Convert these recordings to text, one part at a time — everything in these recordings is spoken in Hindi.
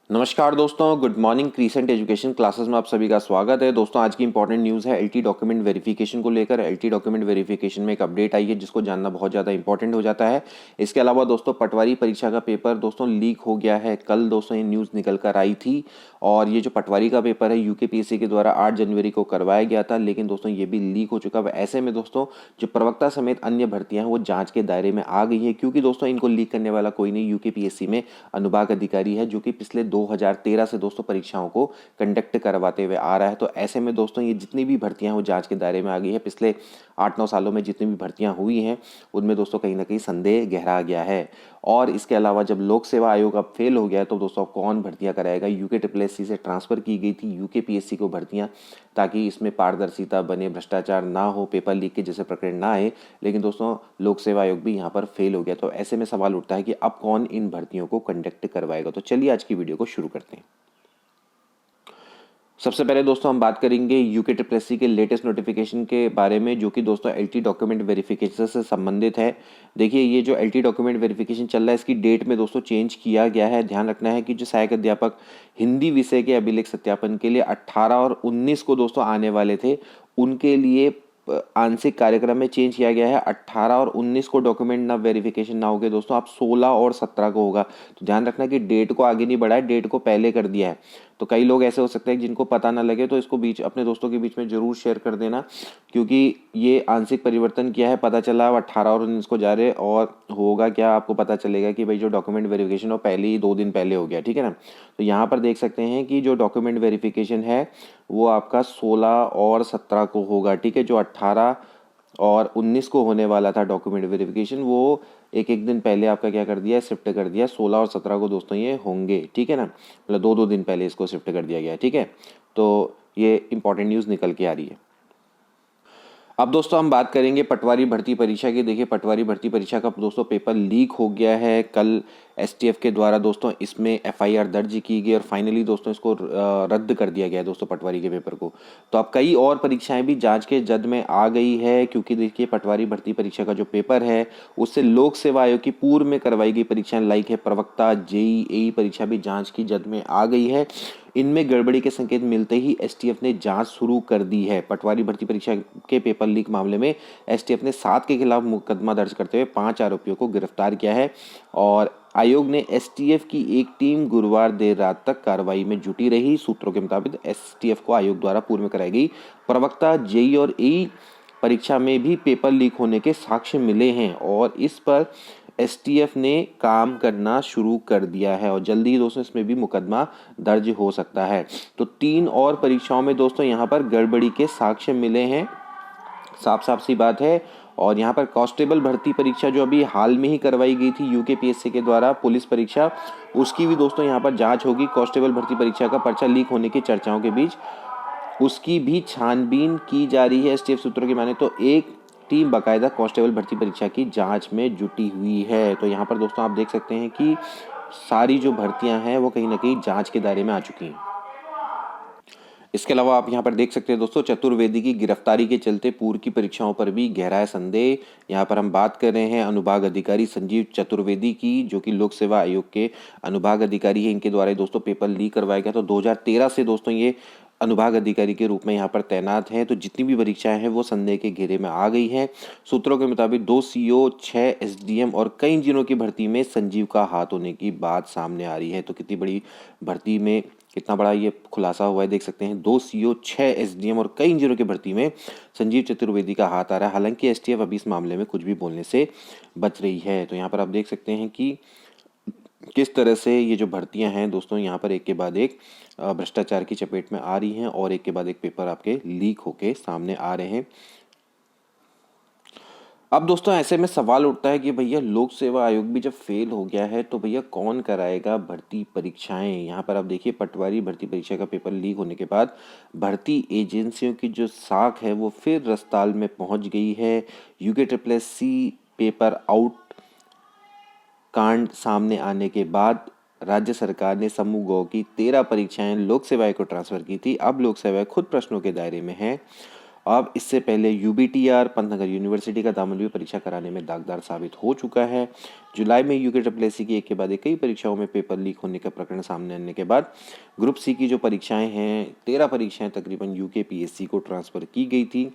नमस्कार दोस्तों, good morning. Crescent education classes में आप सभी का स्वागत है। दोस्तों आज की इंपॉर्टेंट न्यूज़ है एलटी डॉक्यूमेंट वेरिफिकेशन को लेकर। एलटी डॉक्यूमेंट वेरिफिकेशन में एक अपडेट आई है जिसको जानना बहुत ज़्यादा इंपॉर्टेंट हो जाता है। इसके अलावा दोस्तों पटवारी परीक्षा का पेपर दोस्तों लीक हो गया है। कल दोस्तों ये न्यूज़ निकल कर आई थी और ये जो पटवारी का पेपर है यूकेपीएससी के द्वारा 8 जनवरी को करवाया गया था, लेकिन दोस्तों ये भी लीक हो चुका है। ऐसे में दोस्तों जो प्रवक्ता समेत अन्य भर्तियां हैं वो जांच के दायरे में आ गई है, क्योंकि दोस्तों इनको लीक करने वाला कोई नहीं, यूकेपीएससी में अनुभाग अधिकारी है जो कि पिछले 2013 से दोस्तों परीक्षाओं को कंडक्ट करवाते हुए आ रहा है। तो ऐसे में दोस्तों ये जितनी भी भर्तियां हैं वो जांच के दायरे में आ गई है। पिछले 8-9 सालों में जितनी भी भर्तियां हुई हैं उनमें दोस्तों कहीं ना कहीं संदेह गहरा गया है। और इसके अलावा जब लोक सेवा आयोग अब फेल हो गया है तो दोस्तों अब कौन भर्तियां कराएगा। यूके से ट्रांसफर की गई थी यूकेपीएससी को भर्तियां, ताकि इसमें पारदर्शिता बने, भ्रष्टाचार ना हो, पेपर लीक के जैसे प्रकरण ना आए। लेकिन दोस्तों लोक सेवा आयोग भी यहाँ पर फेल हो गया। तो ऐसे में सवाल उठता है कि अब कौन इन भर्तियों को कंडक्ट करवाएगा। तो चलिए आज की वीडियो को शुरू करते हैं। सबसे पहले दोस्तों हम बात करेंगे यूके के लेटेस्ट नोटिफिकेशन के बारे में, जो कि दोस्तों एलटी डॉक्यूमेंट वेरिफिकेशन से संबंधित है। देखिए ये जो एलटी डॉक्यूमेंट वेरिफिकेशन चल रहा है इसकी डेट में दोस्तों चेंज किया गया है। ध्यान रखना है कि जो सहायक अध्यापक हिंदी विषय के अभिलेख सत्यापन के लिए 18 और 19 को दोस्तों आने वाले थे, उनके लिए आंशिक कार्यक्रम में चेंज किया गया है। 18 और 19 को डॉक्यूमेंट ना वेरिफिकेशन ना होगा दोस्तों, आप 16 और 17 को होगा। तो ध्यान रखना कि डेट को आगे नहीं बढ़ाया, डेट को पहले कर दिया है। तो कई लोग ऐसे हो सकते हैं जिनको पता ना लगे, तो इसको बीच अपने दोस्तों के बीच में जरूर शेयर कर देना, क्योंकि ये आंशिक परिवर्तन किया है। पता चला 18 और 19 को जा रहे और होगा क्या, आपको पता चलेगा कि भाई जो डॉक्यूमेंट वेरिफिकेशन वो पहले ही 2 दिन पहले हो गया, ठीक है ना। तो यहाँ पर देख सकते हैं कि जो डॉक्यूमेंट वेरिफिकेशन है वो आपका 16 और 17 को होगा, ठीक है। जो 18 और 19 को होने वाला था डॉक्यूमेंट वेरिफिकेशन, वो एक एक दिन पहले आपका क्या कर दिया, शिफ्ट कर दिया। 16 और 17 को दोस्तों ये होंगे, ठीक है ना। मतलब 2-2 दिन पहले इसको शिफ्ट कर दिया गया है, ठीक है। तो ये इंपॉर्टेंट न्यूज़ निकल के आ रही है। अब दोस्तों हम बात करेंगे पटवारी भर्ती परीक्षा की। देखिए पटवारी भर्ती परीक्षा का दोस्तों पेपर लीक हो गया है। कल एसटीएफ के द्वारा दोस्तों इसमें एफआईआर दर्ज की गई और फाइनली दोस्तों इसको रद्द कर दिया गया है दोस्तों पटवारी के पेपर को। तो अब कई और परीक्षाएं भी जांच के जद में आ गई है, क्योंकि देखिए पटवारी भर्ती परीक्षा का जो पेपर है उससे लोक सेवा आयोग की पूर्व में करवाई गई परीक्षाएं लाइक है प्रवक्ता, जेईई परीक्षा भी जांच की जद में आ गई है। इनमें गड़बड़ी के संकेत मिलते ही एसटीएफ ने जांच शुरू कर दी है। पटवारी भर्ती परीक्षा के पेपर लीक मामले में एसटीएफ ने 7 के खिलाफ मुकदमा दर्ज करते हुए 5 आरोपियों को गिरफ्तार किया है और आयोग ने एसटीएफ की एक टीम गुरुवार देर रात तक कार्रवाई में जुटी रही। सूत्रों के मुताबिक एसटीएफ को आयोग द्वारा पूर्व में कराई गई प्रवक्ता, जेई और ई परीक्षा में भी पेपर लीक होने के साक्ष्य मिले हैं और इस पर एसटीएफ ने काम करना शुरू कर दिया है और जल्दी ही दोस्तों इसमें भी मुकदमा दर्ज हो सकता है। तो 3 और परीक्षाओं में दोस्तों यहाँ पर गड़बड़ी के साक्ष्य मिले हैं, साफ साफ सी बात है। और यहाँ पर कांस्टेबल भर्ती परीक्षा जो अभी हाल में ही करवाई गई थी यूकेपीएससी के द्वारा, पुलिस परीक्षा, उसकी भी दोस्तों यहाँ पर जांच होगी। कांस्टेबल भर्ती परीक्षा का पर्चा लीक होने की चर्चाओं के बीच उसकी भी छानबीन की जा रही है। एसटीएफ सूत्रों की माने तो एक टीम बाकायदा कांस्टेबल भर्ती परीक्षा की जांच में जुटी हुई है। तो यहाँ पर दोस्तों आप देख सकते हैं कि सारी जो भर्तियां हैं वो कहीं ना कहीं जांच के दायरे में आ चुकी हैं। इसके अलावा आप यहाँ पर देख सकते हैं दोस्तों चतुर्वेदी की गिरफ्तारी के चलते पूर्व की परीक्षाओं पर भी गहरा है संदेह। यहाँ पर हम बात कर रहे हैं अनुभाग अधिकारी संजीव चतुर्वेदी की, जो कि लोक सेवा आयोग के अनुभाग अधिकारी है। इनके द्वारा दोस्तों पेपर लीक करवाया गया। तो 2013 से दोस्तों ये अनुभाग अधिकारी के रूप में यहाँ पर तैनात हैं। तो जितनी भी परीक्षाएं हैं वो संदेह के घेरे में आ गई हैं। सूत्रों के मुताबिक 2 सीओ, 6 एसडीएम और कई जिलों की भर्ती में संजीव का हाथ होने की बात सामने आ रही है। तो कितनी बड़ी भर्ती में कितना बड़ा ये खुलासा हुआ है देख सकते हैं। 2 सीओ, 6 एसडीएम और कई इंजीनियरों की भर्ती में संजीव चतुर्वेदी का हाथ आ रहा है। हालांकि एसटीएफ अभी इस मामले में कुछ भी बोलने से बच रही है। तो यहाँ पर आप देख सकते हैं कि किस तरह से ये जो भर्तियां हैं दोस्तों यहाँ पर एक के बाद एक भ्रष्टाचार की चपेट में आ रही हैं और एक के बाद एक पेपर आपके लीक होके सामने आ रहे हैं। अब दोस्तों ऐसे में सवाल उठता है कि भैया लोक सेवा आयोग भी जब फेल हो गया है तो भैया कौन कराएगा भर्ती परीक्षाएं। यहाँ पर आप देखिए पटवारी भर्ती परीक्षा का पेपर लीक होने के बाद भर्ती एजेंसियों की जो साख है वो फिर रस्ताल में पहुंच गई है। यूके पेपर आउट कांड सामने आने के बाद राज्य सरकार ने समूह गौ की 13 परीक्षाएं लोक सेवा आयोग को ट्रांसफर की थी। अब लोक सेवा खुद प्रश्नों के दायरे में है अब इससे पहले यूबीटीआर पंतनगर यूनिवर्सिटी का दामन भी परीक्षा कराने में दागदार साबित हो चुका है। जुलाई में यूकेट्रिपल की एक के बाद एक कई परीक्षाओं में पेपर लीक होने का प्रकरण सामने आने के बाद ग्रुप सी की जो परीक्षाएं हैं 13 परीक्षाएं तकरीबन यूकेपीएससी को ट्रांसफ़र की गई थी।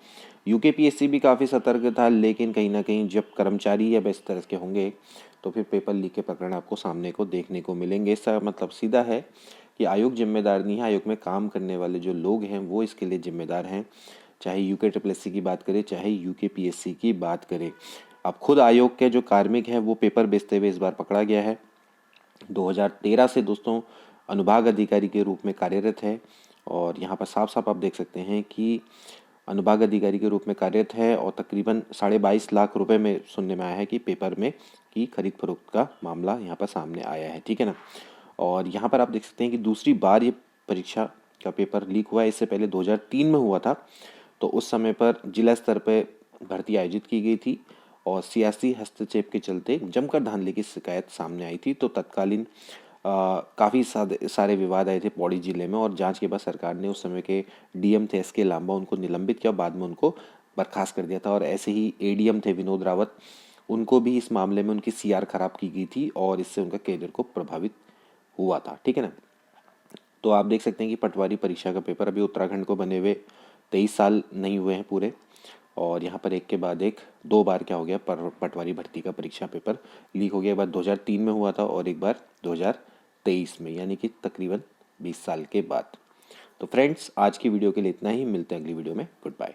यूकेपीएससी भी काफ़ी सतर्क था, लेकिन कहीं ना कहीं जब कर्मचारी या इस तरह के होंगे तो फिर पेपर लीक के प्रकरण आपको सामने को देखने को मिलेंगे। इसका मतलब सीधा है कि आयोग जिम्मेदार नहीं है, आयोग में काम करने वाले जो लोग हैं वो इसके लिए जिम्मेदार हैं। चाहे यूकेट्रिपल की बात करें, चाहे यूकेपीएससी की बात करें। अब खुद आयोग के जो कार्मिक हैं वो पेपर बेचते हुए इस बार पकड़ा गया है। 2013 से दोस्तों अनुभाग अधिकारी के रूप में कार्यरत है और यहाँ पर साफ साफ आप देख सकते हैं कि अनुभाग अधिकारी के रूप में कार्यरत है और तकरीबन 22.5 लाख रुपए में सुनने में आया है कि पेपर में की खरीद फरोख्त का मामला यहाँ पर सामने आया है, ठीक है ना। और यहाँ पर आप देख सकते हैं कि दूसरी बार ये परीक्षा का पेपर लीक हुआ है। इससे पहले 2003 में हुआ था, तो उस समय पर जिला स्तर पर भर्ती आयोजित की गई थी और सियासी हस्तक्षेप के चलते जमकर धांधली की शिकायत सामने आई थी। तो तत्कालीन काफ़ी सारे विवाद आए थे पौड़ी जिले में और जांच के बाद सरकार ने उस समय के डीएम थे एसके लांबा, उनको निलंबित किया, बाद में उनको बर्खास्त कर दिया था। और ऐसे ही एडीएम थे विनोद रावत, उनको भी इस मामले में उनकी सीआर खराब की गई थी और इससे उनका कैरियर को प्रभावित हुआ था, ठीक है ना। तो आप देख सकते हैं कि पटवारी परीक्षा का पेपर अभी उत्तराखंड को बने हुए 23 साल नहीं हुए हैं पूरे, और यहाँ पर एक के बाद एक 2 बार क्या हो गया, पटवारी भर्ती का परीक्षा पेपर लीक हो गया। एक बार 2003 में हुआ था और एक बार 2023 में, यानी कि तकरीबन 20 साल के बाद। तो फ्रेंड्स, आज की वीडियो के लिए इतना ही, मिलते हैं अगली वीडियो में। Good bye.